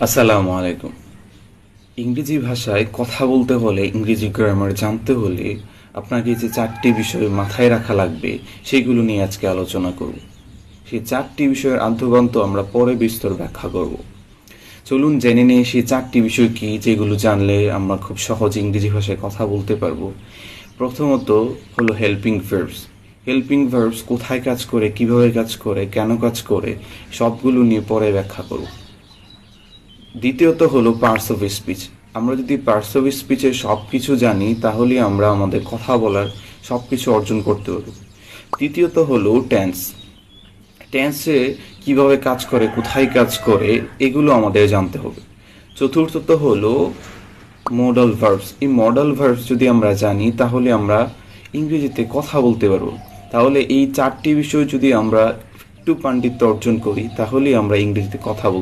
আসসালামু আলাইকুম। ইংরেজি ভাষায় কথা বলতে হলে, ইংরেজি গ্রামার জানতে হলে আপনাকে যে 4টি বিষয় মাথায় রাখা লাগবে, সেগুলো নিয়ে আজকে আলোচনা করব। সেই 4টি বিষয়ের আদ্যোপান্ত আমরা পরে বিস্তর ব্যাখ্যা করব। চলুন জেনে নিই সেই 4টি বিষয় কি, যেগুলো জানলে আমরা খুব সহজে ইংরেজি ভাষায় কথা বলতে পারবো। প্রথমত হলো হেল্পিং ভার্বস। হেল্পিং ভার্বস কোথায় কাজ করে, কিভাবে কাজ করে, কেন কাজ করে, সবগুলো নিয়ে পরে ব্যাখ্যা করব। দ্বিতীয়ত হলো পার্টস অফ স্পিচ। আমরা যদি পার্টস অফ স্পিচের সব কিছু জানি, তাহলে আমরা আমাদের কথা বলার সব কিছু অর্জন করতে পারব। তৃতীয়ত হলো টেন্স। টেন্সে কিভাবে কাজ করে, কোথায় কাজ করে, এগুলো আমাদের জানতে হবে। চতুর্থত হলো মডাল ভার্বস। এই মডাল ভার্বস যদি আমরা জানি, তাহলে আমরা ইংরেজিতে কথা বলতে পারবো। তাহলে এই 4টি বিষয় যদি আমরা একটু পাণ্ডিত্য অর্জন করি, তাহলেই আমরা ইংরেজিতে কথা বলতে